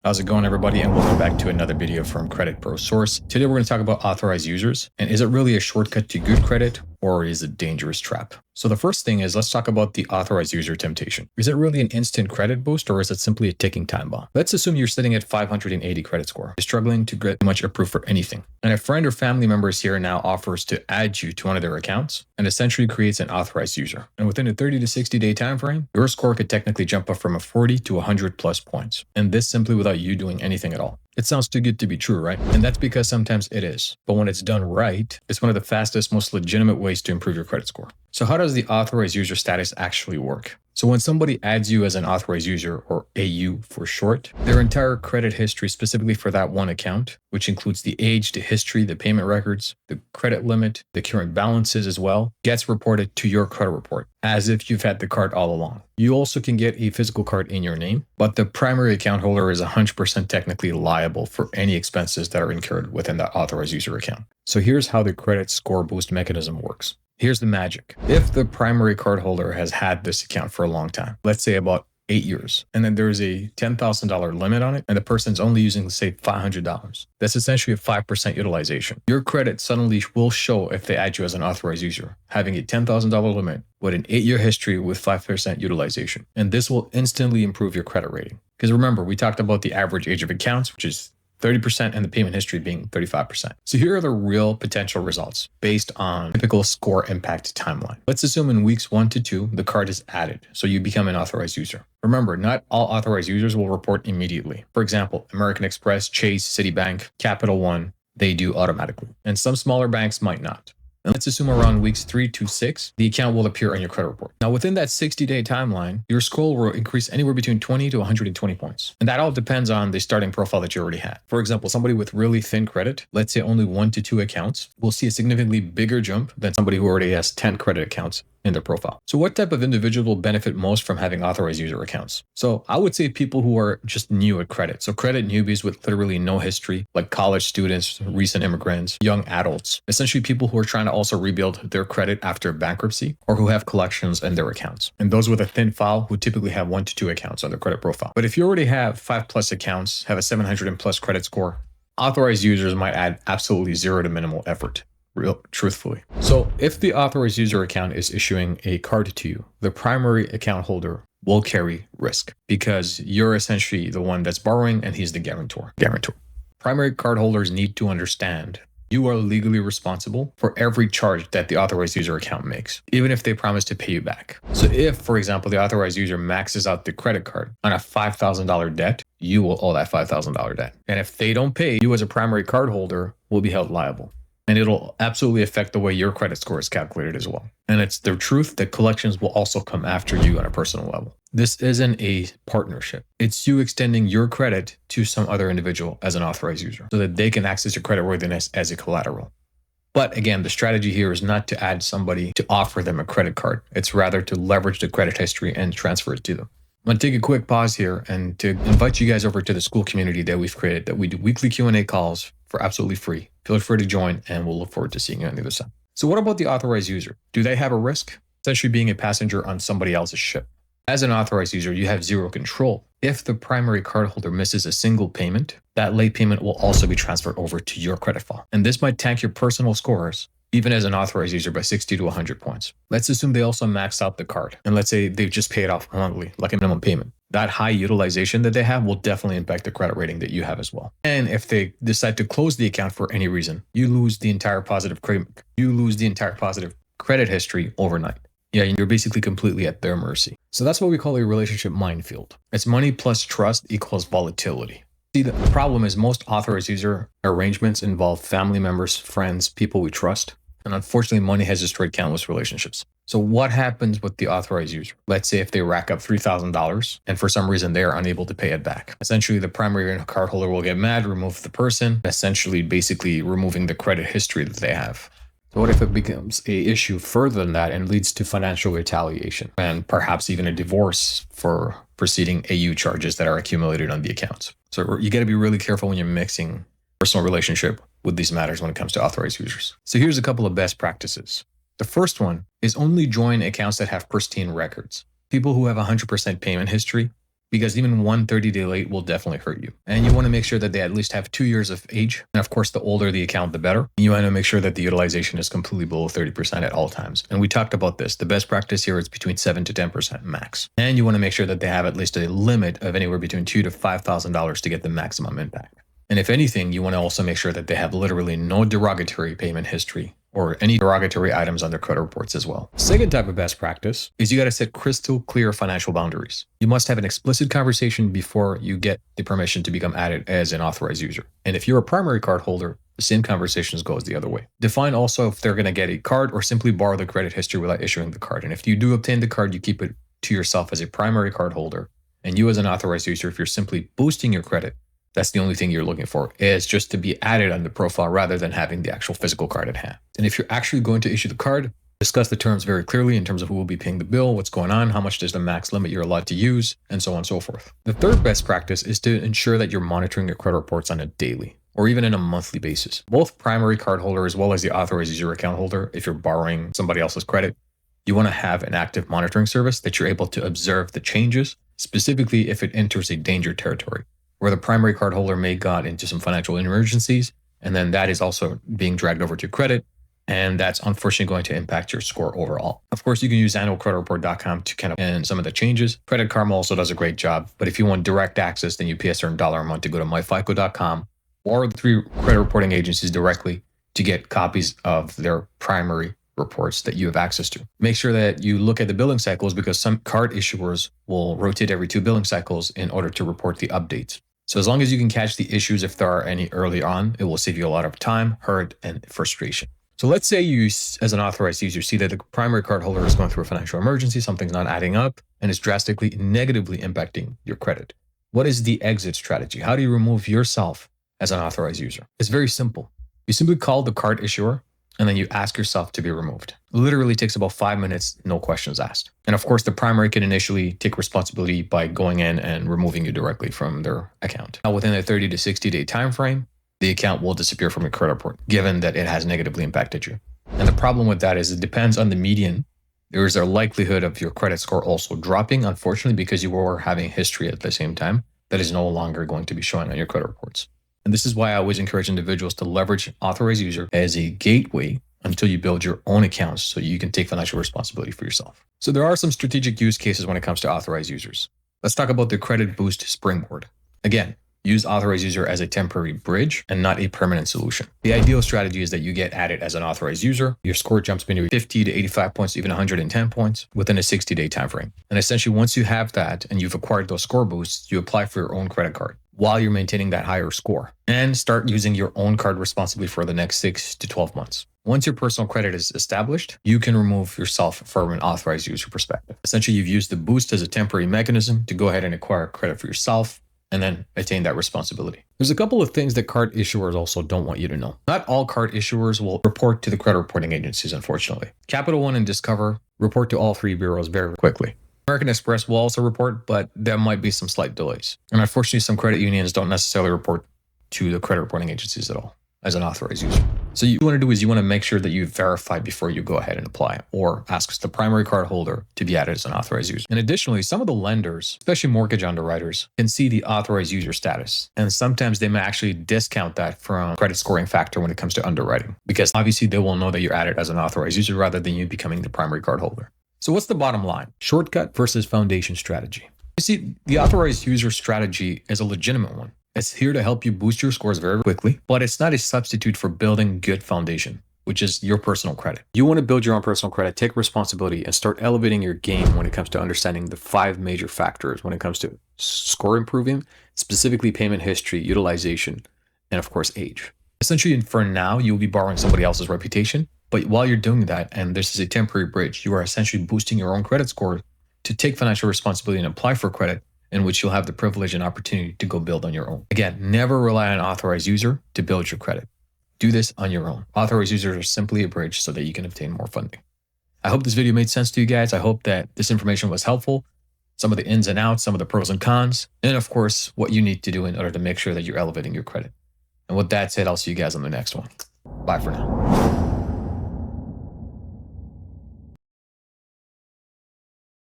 How's it going, everybody? And welcome back to another video from Credit Pro Source. Today, we're going to talk about authorized users. And is it really a shortcut to good credit, or is it a dangerous trap? So the first thing is, let's talk about the authorized user temptation. Is it really an instant credit boost, or is it simply a ticking time bomb? Let's assume you're sitting at 580 credit score. You're struggling to get much approved for anything. And a friend or family member here now offers to add you to one of their accounts and essentially creates an authorized user. And within a 30 to 60 day time frame, your score could technically jump up from a 40 to 100 plus points. And this simply without you doing anything at all. It sounds too good to be true, right? And that's because sometimes it is. But when it's done right, it's one of the fastest, most legitimate ways to improve your credit score. So how does the authorized user status actually work? So when somebody adds you as an authorized user, or AU for short, their entire credit history specifically for that one account, which includes the age, the history, the payment records, the credit limit, the current balances as well, gets reported to your credit report as if you've had the card all along. You also can get a physical card in your name, but the primary account holder is 100% technically liable for any expenses that are incurred within that authorized user account. So here's how the credit score boost mechanism works. Here's the magic. If the primary cardholder has had this account for a long time, let's say about 8 years, and then there's a $10,000 limit on it, and the person's only using, say, $500, that's essentially a 5% utilization. Your credit suddenly will show if they add you as an authorized user, having a $10,000 limit with an 8-year history with 5% utilization. And this will instantly improve your credit rating. Because remember, we talked about the average age of accounts, which is 30%, and the payment history being 35%. So here are the real potential results based on typical score impact timeline. Let's assume in weeks 1 to 2, the card is added, so you become an authorized user. Remember, not all authorized users will report immediately. For example, American Express, Chase, Citibank, Capital One, they do automatically. And some smaller banks might not. And let's assume around weeks 3 to 6, the account will appear on your credit report. Now, within that 60-day timeline, your score will increase anywhere between 20 to 120 points. And that all depends on the starting profile that you already had. For example, somebody with really thin credit, let's say only 1 to 2 accounts, will see a significantly bigger jump than somebody who already has 10 credit accounts in their profile. So what type of individual will benefit most from having authorized user accounts? So I would say people who are just new at credit. So credit newbies with literally no history, like college students, recent immigrants, young adults, essentially people who are trying to also rebuild their credit after bankruptcy or who have collections in their accounts. And those with a thin file who typically have 1 to 2 accounts on their credit profile. But if you already have 5+ accounts, have a 700 and plus credit score, authorized users might add absolutely zero to minimal effort. Truthfully. So if the authorized user account is issuing a card to you, the primary account holder will carry risk because you're essentially the one that's borrowing and he's the guarantor. Primary card holders need to understand you are legally responsible for every charge that the authorized user account makes, even if they promise to pay you back. So if, for example, the authorized user maxes out the credit card on a $5,000 debt, you will owe that $5,000 debt. And if they don't pay, you as a primary card holder will be held liable. And it'll absolutely affect the way your credit score is calculated as well. And it's the truth that collections will also come after you on a personal level. This isn't a partnership. It's you extending your credit to some other individual as an authorized user so that they can access your creditworthiness as a collateral. But again, the strategy here is not to add somebody to offer them a credit card. It's rather to leverage the credit history and transfer it to them. I'm going to take a quick pause here and to invite you guys over to the school community that we've created, that we do weekly Q&A calls for absolutely free. Feel free to join and we'll look forward to seeing you on the other side. So what about the authorized user? Do they have a risk? Essentially being a passenger on somebody else's ship. As an authorized user, you have zero control. If the primary cardholder misses a single payment, that late payment will also be transferred over to your credit file. And this might tank your personal scores, even as an authorized user, by 60 to 100 points. Let's assume they also maxed out the card. And let's say they've just paid off monthly, like a minimum payment. That high utilization that they have will definitely impact the credit rating that you have as well. And if they decide to close the account for any reason, you lose the entire positive credit history overnight. Yeah, you're basically completely at their mercy. So that's what we call a relationship minefield. It's money plus trust equals volatility. See, the problem is most authorized user arrangements involve family members, friends, people we trust. And unfortunately, money has destroyed countless relationships. So what happens with the authorized user? Let's say if they rack up $3,000 and for some reason they are unable to pay it back. Essentially, the primary cardholder will get mad, remove the person, essentially basically removing the credit history that they have. So what if it becomes an issue further than that and leads to financial retaliation and perhaps even a divorce for preceding AU charges that are accumulated on the accounts? So you got to be really careful when you're mixing personal relationship with these matters when it comes to authorized users. So here's a couple of best practices. The first one is only join accounts that have pristine records. People who have 100% payment history because even one 30-day late will definitely hurt you. And you want to make sure that they at least have 2 years of age. And of course, the older the account, the better. You want to make sure that the utilization is completely below 30% at all times. And we talked about this. The best practice here is between 7 to 10% max. And you want to make sure that they have at least a limit of anywhere between $2,000 to $5,000 to get the maximum impact. And if anything, you want to also make sure that they have literally no derogatory payment history or any derogatory items on their credit reports as well. Second type of best practice is you got to set crystal clear financial boundaries. You must have an explicit conversation before you get the permission to become added as an authorized user. And if you're a primary card holder, the same conversations goes the other way. Define also if they're going to get a card or simply borrow the credit history without issuing the card. And if you do obtain the card, you keep it to yourself as a primary card holder. And you as an authorized user, if you're simply boosting your credit, that's the only thing you're looking for, is just to be added on the profile rather than having the actual physical card at hand. And if you're actually going to issue the card, discuss the terms very clearly in terms of who will be paying the bill, what's going on, how much is the max limit you're allowed to use, and so on and so forth. The third best practice is to ensure that you're monitoring your credit reports on a daily or even in a monthly basis. Both primary card holder as well as the authorized user account holder, if you're borrowing somebody else's credit, you want to have an active monitoring service that you're able to observe the changes, specifically if it enters a danger territory, where the primary card holder may got into some financial emergencies, and then that is also being dragged over to credit, and that's unfortunately going to impact your score overall. Of course, you can use annualcreditreport.com to kind of end some of the changes. Credit Karma also does a great job, but if you want direct access, then you pay a certain dollar a month to go to myfico.com or the 3 credit reporting agencies directly to get copies of their primary reports that you have access to. Make sure that you look at the billing cycles, because some card issuers will rotate every 2 billing cycles in order to report the updates. So as long as you can catch the issues, if there are any early on, it will save you a lot of time, hurt, and frustration. So let's say you, as an authorized user, see that the primary card holder is going through a financial emergency, something's not adding up, and is drastically negatively impacting your credit. What is the exit strategy? How do you remove yourself as an authorized user? It's very simple. You simply call the card issuer, and then you ask yourself to be removed. It literally takes about 5 minutes, no questions asked. And of course, the primary can initially take responsibility by going in and removing you directly from their account. Now, within a 30 to 60 day time frame, the account will disappear from your credit report, given that it has negatively impacted you. And the problem with that is it depends on the median. There is a likelihood of your credit score also dropping, unfortunately, because you were having history at the same time that is no longer going to be showing on your credit reports. And this is why I always encourage individuals to leverage authorized user as a gateway until you build your own accounts so you can take financial responsibility for yourself. So there are some strategic use cases when it comes to authorized users. Let's talk about the credit boost springboard. Again, use authorized user as a temporary bridge and not a permanent solution. The ideal strategy is that you get added as an authorized user. Your score jumps between 50 to 85 points, even 110 points within a 60-day time frame. And essentially, once you have that and you've acquired those score boosts, you apply for your own credit card while you're maintaining that higher score and start using your own card responsibly for the next 6 to 12 months. Once your personal credit is established, you can remove yourself from an authorized user perspective. Essentially, you've used the boost as a temporary mechanism to go ahead and acquire credit for yourself and then attain that responsibility. There's a couple of things that card issuers also don't want you to know. Not all card issuers will report to the credit reporting agencies, unfortunately. Capital One and Discover report to all 3 bureaus very quickly. American Express will also report, but there might be some slight delays. And unfortunately, some credit unions don't necessarily report to the credit reporting agencies at all as an authorized user. So you want to do is you want to make sure that you verify before you go ahead and apply, or ask the primary card holder to be added as an authorized user. And additionally, some of the lenders, especially mortgage underwriters, can see the authorized user status. And sometimes they may actually discount that from credit scoring factor when it comes to underwriting, because obviously they will know that you're added as an authorized user rather than you becoming the primary card holder. So what's the bottom line? Shortcut versus foundation strategy. You see, the authorized user strategy is a legitimate one. It's here to help you boost your scores very quickly, but it's not a substitute for building good foundation, which is your personal credit. You want to build your own personal credit, take responsibility, and start elevating your game when it comes to understanding the 5 major factors when it comes to score improving, specifically payment history, utilization, and of course, age. Essentially, for now, you'll be borrowing somebody else's reputation, but while you're doing that, and this is a temporary bridge, you are essentially boosting your own credit score to take financial responsibility and apply for credit, in which you'll have the privilege and opportunity to go build on your own. Again, never rely on an authorized user to build your credit. Do this on your own. Authorized users are simply a bridge so that you can obtain more funding. I hope this video made sense to you guys. I hope that this information was helpful. Some of the ins and outs, some of the pros and cons, and of course, what you need to do in order to make sure that you're elevating your credit. And with that said, I'll see you guys on the next one. Bye for now.